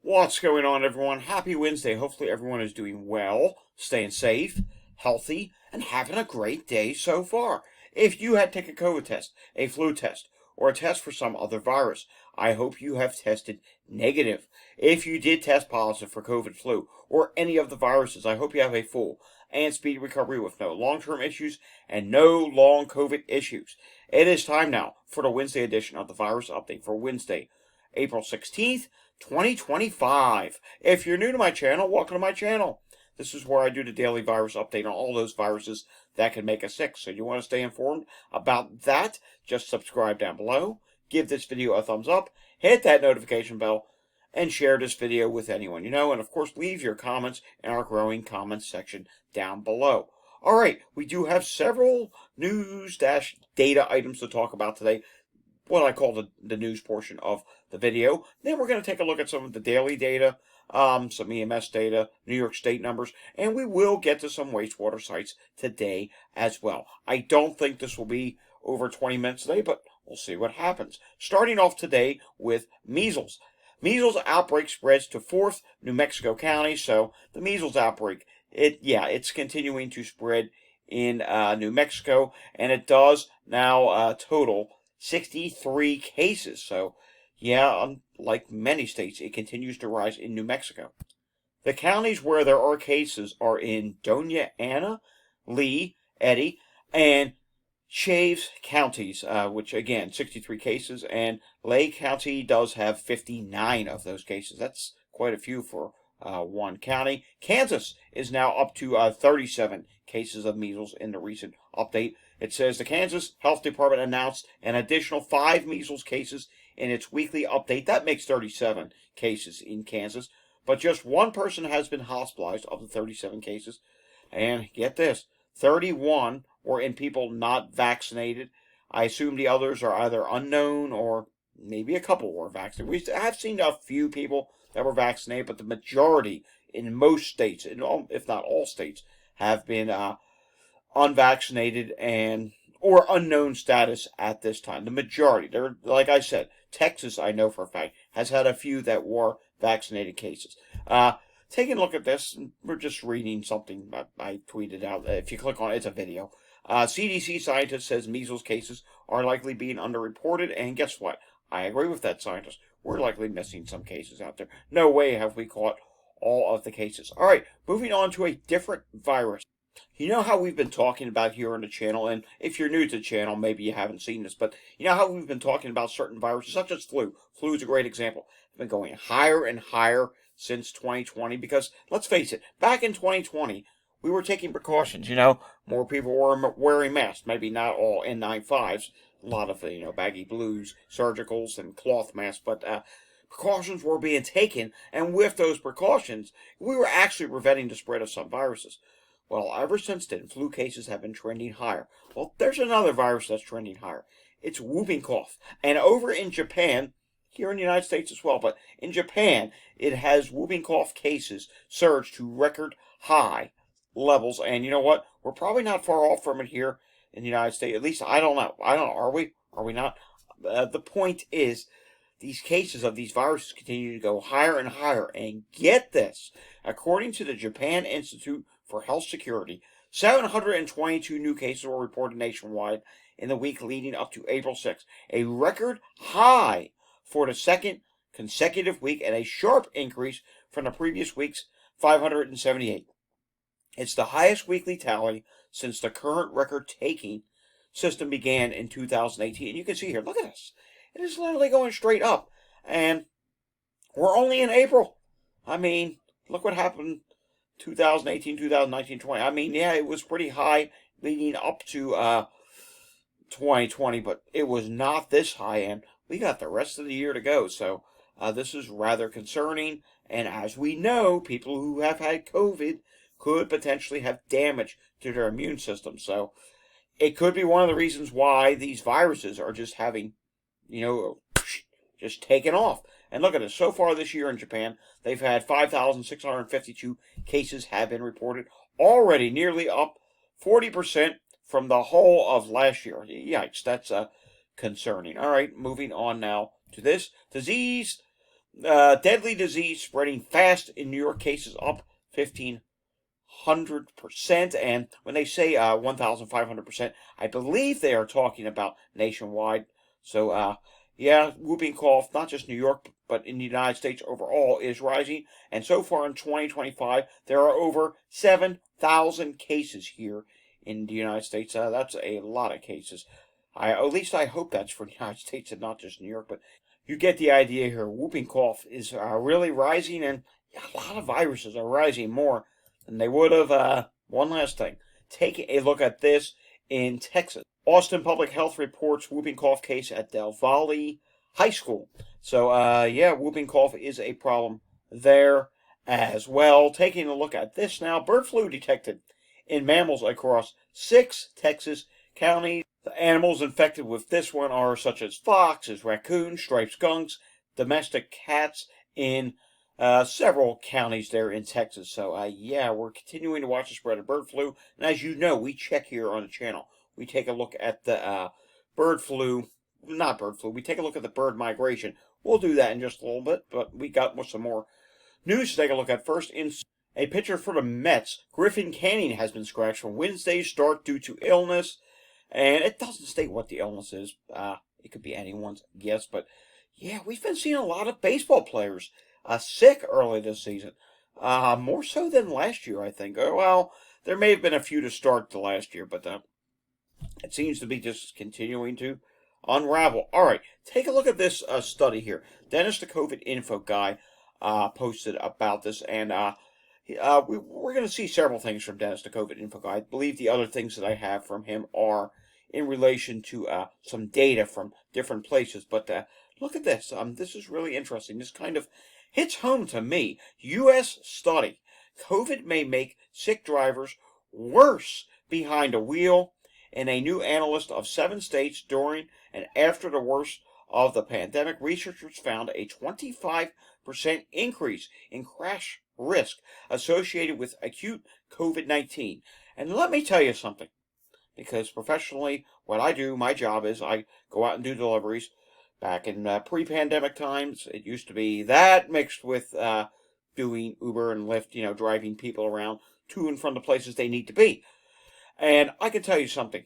What's going on, everyone? Happy Wednesday. Hopefully everyone is doing well, staying safe, healthy, and having a great day so far. If you had to take a COVID test, a flu test, or a test for some other virus, I hope you have tested negative. If you did test positive for COVID, flu, or any of the viruses, I hope you have a full and speedy recovery with no long-term issues and no long COVID issues. It is time now for the Wednesday edition of the Virus Update for Wednesday, April 16th, 2025. If you're new to my channel, welcome to my channel. This is where I do the daily virus update on all those viruses that can make us sick. So you want to stay informed about that, just subscribe down below, give this video a thumbs up, hit that notification bell, and share this video with anyone you know. And of course, leave your comments in our growing comments section down below. All right, we do have several news-data items to talk about today, what I call the news portion of the video. Then we're going to take a look at some of the daily data, some EMS data, New York State numbers, and we will get to some wastewater sites today as well. I don't think this will be over 20 minutes today, but we'll see what happens. Starting off today with measles. Measles outbreak spreads to 4th New Mexico County, so the measles outbreak, it's continuing to spread in New Mexico, and it does now total 63 cases. So, yeah, unlike many states, it continues to rise in New Mexico. The counties where there are cases are in Doña Ana, Lee, Eddy, and Chaves counties, which, again, 63 cases, and Lake County does have 59 of those cases. That's quite a few for one county. Kansas is now up to 37 cases of measles in the recent update. It says the Kansas Health Department announced an additional 5 measles cases in its weekly update. That makes 37 cases in Kansas. But just one person has been hospitalized of the 37 cases. And get this, 31 were in people not vaccinated. I assume the others are either unknown or maybe a couple were vaccinated. We have seen a few people that were vaccinated, but the majority in most states, if not all states, have been unvaccinated and or unknown status at this time. The majority, like I said, Texas, I know for a fact, has had a few that were vaccinated cases. Taking a look at this, we're just reading something I tweeted out. If you click on it, it's a video. CDC scientist says measles cases are likely being underreported, and guess what? I agree with that scientist. We're likely missing some cases out there. No way have we caught all of the cases. All right, moving on to a different virus. You know how we've been talking about here on the channel, and if you're new to the channel, maybe you haven't seen this, but you know how we've been talking about certain viruses, such as flu. Flu is a great example. It's been going higher and higher since 2020 because, let's face it, back in 2020, we were taking precautions. More people were wearing masks, maybe not all N95s, a lot of the, baggy blues, surgicals, and cloth masks, but precautions were being taken, and with those precautions, we were actually preventing the spread of some viruses. Well, ever since then, flu cases have been trending higher. Well, there's another virus that's trending higher. It's whooping cough. And over in Japan, here in the United States as well, but in Japan, it has whooping cough cases surge to record high levels. And you know what? We're probably not far off from it here in the United States. At least, I don't know. Are we? Are we not? The point is, these cases of these viruses continue to go higher and higher. And get this, according to the Japan Institute for Health Security, 722 new cases were reported nationwide in the week leading up to April 6th, a record high for the second consecutive week and a sharp increase from the previous week's 578. It's the highest weekly tally since the current record-taking system began in 2018. And you can see here, look at this. It is literally going straight up. And we're only in April. I mean, look what happened 2018, 2019, 20. I mean, yeah, it was pretty high leading up to 2020, but it was not this high, and we got the rest of the year to go. So this is rather concerning. And as we know, people who have had COVID could potentially have damage to their immune system. So it could be one of the reasons why these viruses are just having, just taken off. And look at this. So far this year in Japan, they've had 5,652 cases have been reported, already nearly up 40% from the whole of last year. Yikes, that's concerning. All right, moving on now to this disease Deadly disease spreading fast in New York. Cases up 1,500%. And when they say 1,500%, I believe they are talking about nationwide. So, yeah, whooping cough, not just New York, but in the United States overall, is rising. And so far in 2025, there are over 7,000 cases here in the United States. That's a lot of cases. At least I hope that's for the United States and not just New York. But you get the idea here. Whooping cough is really rising, and a lot of viruses are rising more than they would have. One last thing. Take a look at this in Texas. Austin Public Health reports whooping cough case at Del Valle High School. So, yeah, whooping cough is a problem there as well. Taking a look at this now. Bird flu detected in mammals across 6 Texas counties. The animals infected with this one are such as foxes, raccoons, striped skunks, domestic cats in several counties there in Texas. So, yeah, we're continuing to watch the spread of bird flu. And as you know, we check here on the channel. We take a look at the bird flu, not bird flu, we take a look at the bird migration. We'll do that in just a little bit, but we got some more news to take a look at. First, in a pitcher for the Mets, Griffin Canning has been scratched from Wednesday's start due to illness. And it doesn't state what the illness is. It could be anyone's guess, but yeah, we've been seeing a lot of baseball players sick early this season. More so than last year, I think. Well, there may have been a few to start the last year, but it seems to be just continuing to unravel. All right, take a look at this study here. Dennis, the COVID info guy, posted about this, and we're going to see several things from Dennis, the COVID info guy. I believe the other things that I have from him are in relation to some data from different places. But look at this. This is really interesting. This kind of hits home to me. U.S. study. COVID may make sick drivers worse behind a wheel. In a new analysis of 7 states during and after the worst of the pandemic, researchers found a 25% increase in crash risk associated with acute COVID-19. And let me tell you something, because professionally, what I do, my job is I go out and do deliveries. Back in pre-pandemic times, it used to be that mixed with doing Uber and Lyft, driving people around to and from the places they need to be. And I can tell you something.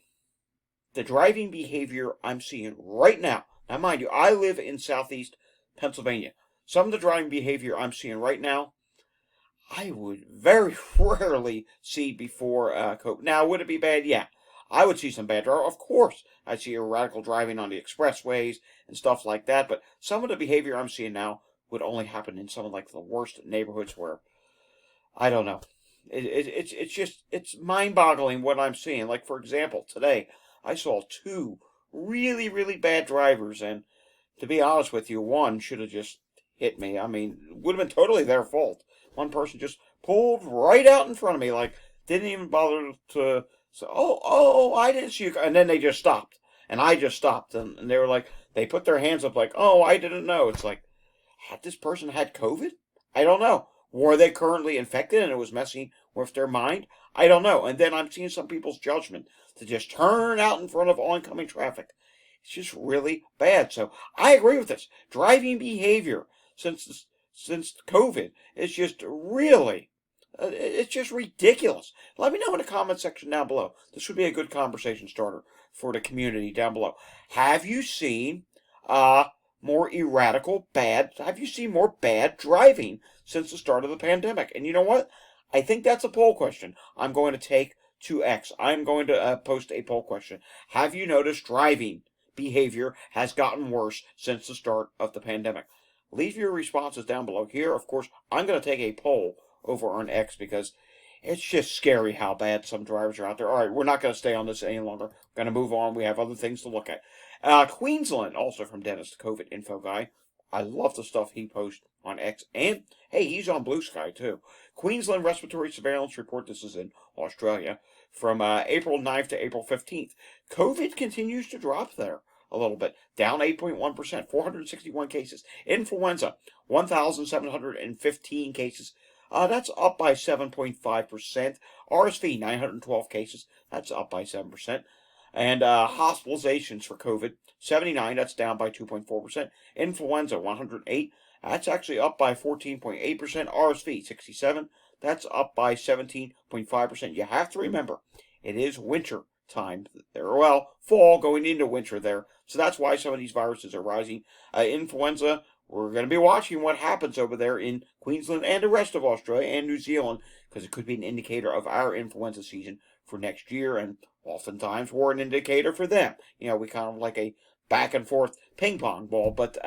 The driving behavior I'm seeing right now mind you, I live in southeast Pennsylvania. Some of the driving behavior I'm seeing right now, I would very rarely see before COVID. Now, would it be bad? Yeah. I would see some bad driving. Of course, I'd see erratic driving on the expressways and stuff like that. But some of the behavior I'm seeing now would only happen in some of the worst neighborhoods where, I don't know. It's mind-boggling what I'm seeing. Like, for example, today, I saw 2 really, really bad drivers. And to be honest with you, one should have just hit me. I mean, it would have been totally their fault. One person just pulled right out in front of me, didn't even bother to say, oh, I didn't see you. And then they just stopped. And I just stopped. And they were they put their hands up oh, I didn't know. It's had this person had COVID? I don't know. Were they currently infected and it was messing with their mind? I don't know. And then I'm seeing some people's judgment to just turn out in front of oncoming traffic. It's just really bad. So I agree with this. Driving behavior since COVID is just really, it's just ridiculous. Let me know in the comment section down below. This would be a good conversation starter for the community down below. Have you seen more have you seen more bad driving since the start of the pandemic? And you know what? I think that's a poll question I'm going to take to X. I'm going to post a poll question. Have you noticed driving behavior has gotten worse since the start of the pandemic? Leave your responses down below here. Of course, I'm going to take a poll over on X because it's just scary how bad some drivers are out there. All right, we're not going to stay on this any longer. We're going to move on. We have other things to look at. Queensland, also from Dennis, the COVID info guy. I love the stuff he posts on X. And, hey, he's on Blue Sky, too. Queensland Respiratory Surveillance Report, this is in Australia, from April 9th to April 15th. COVID continues to drop there a little bit, down 8.1%, 461 cases. Influenza, 1,715 cases. That's up by 7.5%. RSV, 912 cases. That's up by 7%. And hospitalizations for COVID, 79. That's down by 2.4%. Influenza, 108. That's actually up by 14.8%. RSV, 67. That's up by 17.5%. You have to remember, it is winter time there. Well, fall going into winter there. So that's why some of these viruses are rising. Influenza, we're going to be watching what happens over there in Queensland and the rest of Australia and New Zealand, because it could be an indicator of our influenza season for next year, and oftentimes we're an indicator for them. We kind of like a back and forth ping pong ball, but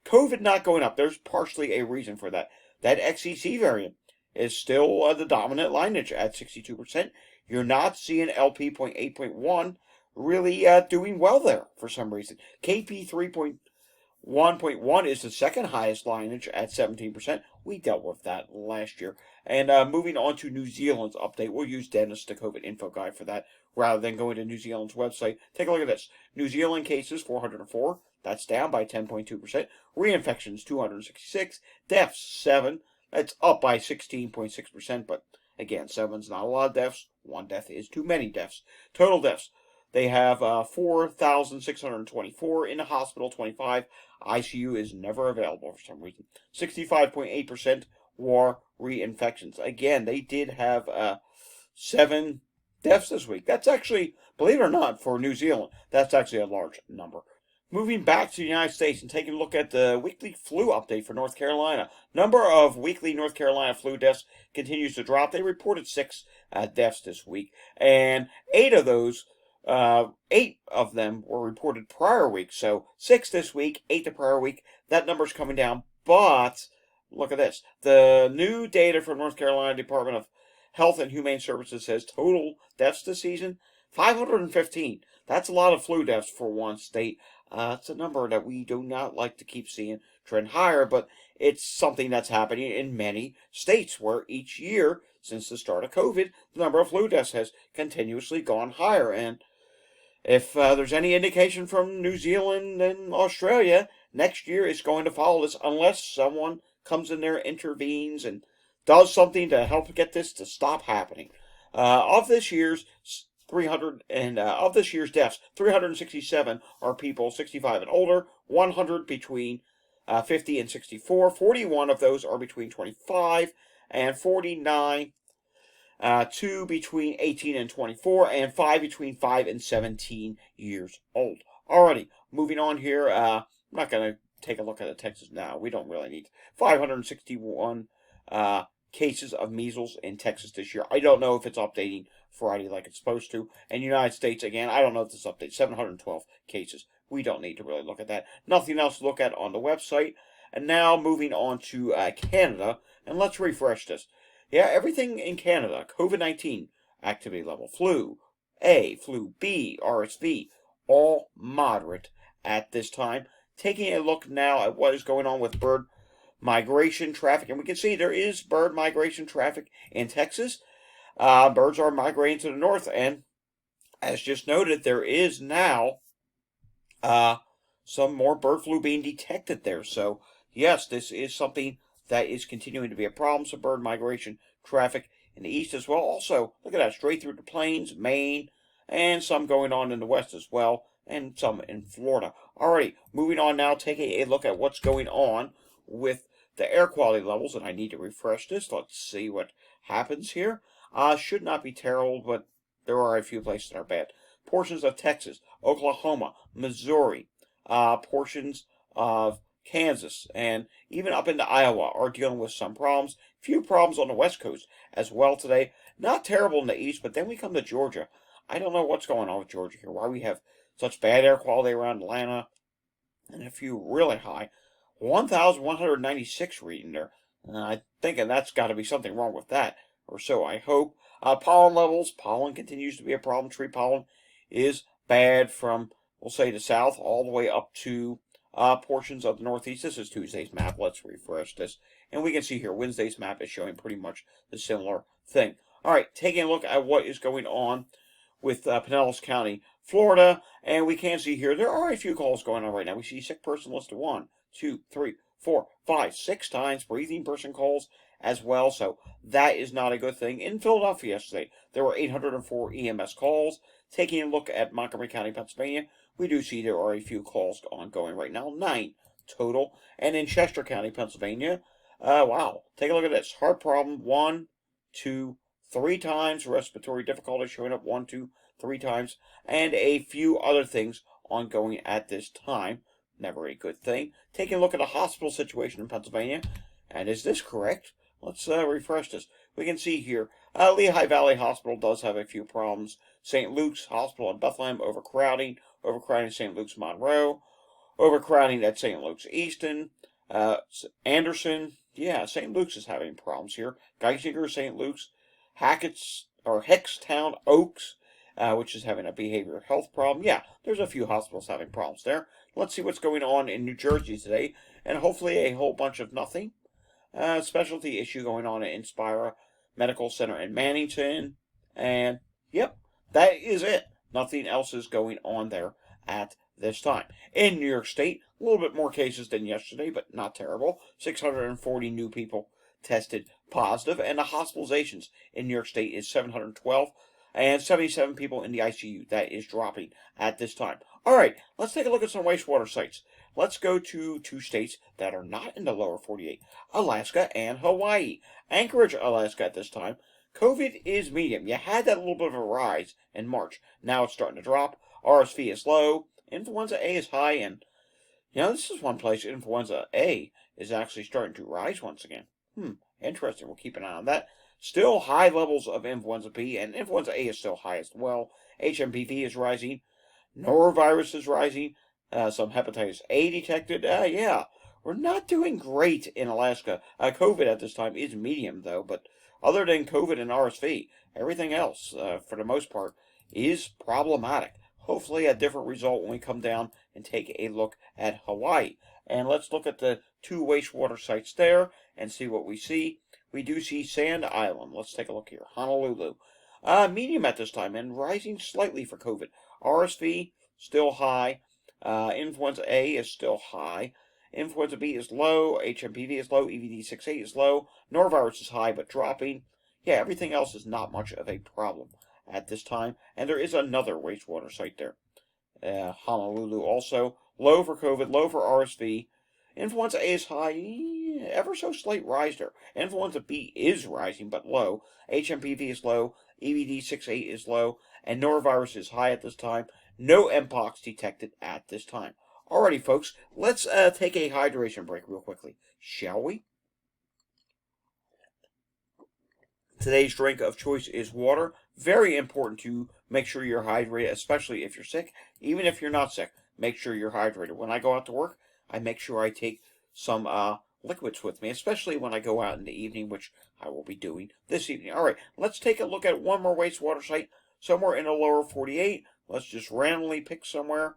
COVID not going up, there's partially a reason for that. That XCC variant is still the dominant lineage at 62%. You're not seeing LP.8.1 really doing well there for some reason. KP3.1.1 is the second highest lineage at 17%. We dealt with that last year. And moving on to New Zealand's update, we'll use Dennis, the COVID info guy, for that rather than going to New Zealand's website. Take a look at this. New Zealand cases, 404. That's down by 10.2%. Reinfections, 266. Deaths, 7. That's up by 16.6%. But again, 7's not a lot of deaths. 1 death is too many deaths. Total deaths, they have 4,624 in the hospital, 25. ICU is never available for some reason. 65.8% were reinfections. Again, they did have 7 deaths this week. That's actually, believe it or not, for New Zealand, that's actually a large number. Moving back to the United States and taking a look at the weekly flu update for North Carolina. Number of weekly North Carolina flu deaths continues to drop. They reported 6 deaths this week, and 8 of those 8 of them were reported prior week. So 6 this week, 8 the prior week. That number's coming down. But look at this. The new data from North Carolina Department of Health and Humane Services says total deaths this season, 515. That's a lot of flu deaths for one state. It's a number that we do not like to keep seeing trend higher, but it's something that's happening in many states where each year, since the start of COVID, the number of flu deaths has continuously gone higher. And if there's any indication from New Zealand and Australia, next year is going to follow this unless someone comes in there, intervenes, and does something to help get this to stop happening. Of this year's deaths, 367 are people 65 and older, 100 between 50 and 64. 41 of those are between 25 and 49. 2 between 18 and 24, and 5 between 5 and 17 years old. Alrighty, moving on here. I'm not going to take a look at the Texas now. We don't really need 561 cases of measles in Texas this year. I don't know if it's updating Friday like it's supposed to. And United States, again, I don't know if this updates. 712 cases. We don't need to really look at that. Nothing else to look at on the website. And now moving on to Canada. And let's refresh this. Yeah, everything in Canada, COVID-19 activity level, flu A, flu B, RSV, all moderate at this time. Taking a look now at what is going on with bird migration traffic, and we can see there is bird migration traffic in Texas. Birds are migrating to the north, and as just noted, there is now some more bird flu being detected there. So, yes, this is something that is continuing to be a problem. So bird migration traffic in the east as well. Also, look at that, straight through the plains, Maine, and some going on in the west as well, and some in Florida. Alrighty, moving on now, taking a look at what's going on with the air quality levels, and I need to refresh this. Let's see what happens here. Should not be terrible, but there are a few places that are bad. Portions of Texas, Oklahoma, Missouri, portions of Kansas, and even up into Iowa are dealing with some problems. Few problems on the West Coast as well today. Not terrible in the East, but then we come to Georgia. I don't know what's going on with Georgia here. Why we have such bad air quality around Atlanta, and a few really high. 1,196 reading there. I'm thinking that's got to be something wrong with that, or so I hope. Pollen levels. Pollen continues to be a problem. Tree pollen is bad from, we'll say, the south all the way up to portions of the northeast. This is Tuesday's map. Let's refresh this. And we can see here, Wednesday's map is showing pretty much the similar thing. All right, taking a look at what is going on with Pinellas County, Florida. And we can see here, there are a few calls going on right now. We see sick person listed 1, 2, 3, 4, 5, 6 times. Breathing person calls as well. So that is not a good thing. In Philadelphia yesterday, there were 804 EMS calls. Taking a look at Montgomery County, Pennsylvania, we do see there are a few calls ongoing right now. 9 total. And in Chester County, Pennsylvania, wow, take a look at this. Heart problem, 1, 2, 3 times. Respiratory difficulty showing up 1, 2, 3 times. And a few other things ongoing at this time. Never a good thing. Taking a look at a hospital situation in Pennsylvania. And is this correct? Let's refresh this. We can see here, Lehigh Valley Hospital does have a few problems. St. Luke's Hospital in Bethlehem, overcrowding St. Luke's Monroe, overcrowding at St. Luke's Easton, Anderson, yeah, St. Luke's is having problems here. Geisinger, St. Luke's, Hickstown, Oaks, which is having a behavioral health problem. Yeah, there's a few hospitals having problems there. Let's see what's going on in New Jersey today, and hopefully a whole bunch of nothing. Specialty issue going on at Inspira Medical Center in Mannington. And, yep, that is it. Nothing else is going on there at this time. In New York State, a little bit more cases than yesterday, but not terrible. 640 new people tested positive, and the hospitalizations in New York State is 712, and 77 people in the ICU. That is dropping at this time. All right, let's take a look at some wastewater sites. Let's go to 2 states that are not in the lower 48, Alaska and Hawaii. Anchorage, Alaska at this time. COVID is medium. You had that little bit of a rise in March. Now it's starting to drop. RSV is low. Influenza A is high. And, this is one place Influenza A is actually starting to rise once again. Interesting. We'll keep an eye on that. Still high levels of Influenza B, and Influenza A is still high as well. HMPV is rising. Norovirus is rising. Some hepatitis A detected. Yeah, we're not doing great in Alaska. COVID at this time is medium, though, but other than COVID and RSV, everything else, for the most part, is problematic. Hopefully a different result when we come down and take a look at Hawaii. And let's look at the 2 wastewater sites there and see what we see. We do see Sand Island. Let's take a look here. Honolulu. Medium at this time and rising slightly for COVID. RSV, still high. Influenza A is still high. Influenza B is low. HMPV is low. EVD68 is low. Norovirus is high but dropping. Yeah, everything else is not much of a problem at this time. And there is another wastewater site there. Honolulu also. Low for COVID, low for RSV. Influenza A is high. Ever so slight rise there. Influenza B is rising but low. HMPV is low. EVD68 is low. And norovirus is high at this time. No Mpox detected at this time. Alrighty, folks, let's take a hydration break real quickly, shall we? Today's drink of choice is water. Very important to make sure you're hydrated, especially if you're sick. Even if you're not sick, make sure you're hydrated. When I go out to work, I make sure I take some liquids with me, especially when I go out in the evening, which I will be doing this evening. All right, let's take a look at one more wastewater site, somewhere in the lower 48. Let's just randomly pick somewhere.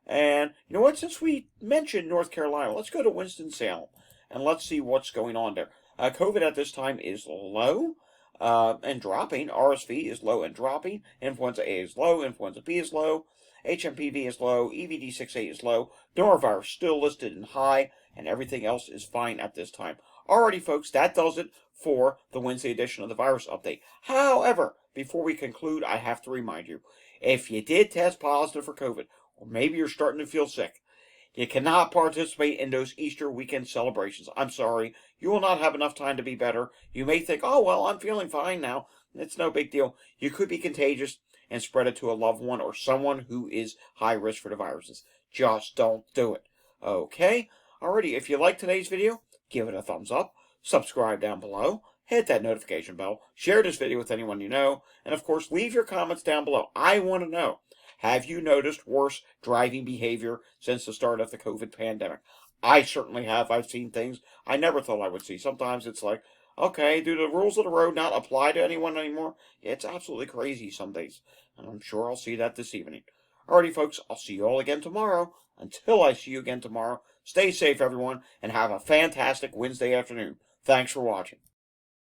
And you know what? Since we mentioned North Carolina, let's go to Winston-Salem and let's see what's going on there. COVID at this time is low and dropping. RSV is low and dropping. Influenza A is low. Influenza B is low. HMPV is low. EVD68 is low. Norovirus still listed in high. And everything else is fine at this time. Alrighty, folks, that does it for the Wednesday edition of the Virus Update. However, before we conclude, I have to remind you, if you did test positive for COVID, or maybe you're starting to feel sick, you cannot participate in those Easter weekend celebrations. I'm sorry, you will not have enough time to be better. You may think, oh, well, I'm feeling fine now. It's no big deal. You could be contagious and spread it to a loved one or someone who is high risk for the viruses. Just don't do it. Okay? Alrighty, if you liked today's video, give it a thumbs up, subscribe down below, hit that notification bell, share this video with anyone you know, and of course, leave your comments down below. I want to know, have you noticed worse driving behavior since the start of the COVID pandemic? I certainly have. I've seen things I never thought I would see. Sometimes it's like, okay, do the rules of the road not apply to anyone anymore? It's absolutely crazy some days, and I'm sure I'll see that this evening. Alrighty, folks, I'll see you all again tomorrow. Until I see you again tomorrow, stay safe, everyone, and have a fantastic Wednesday afternoon. Thanks for watching.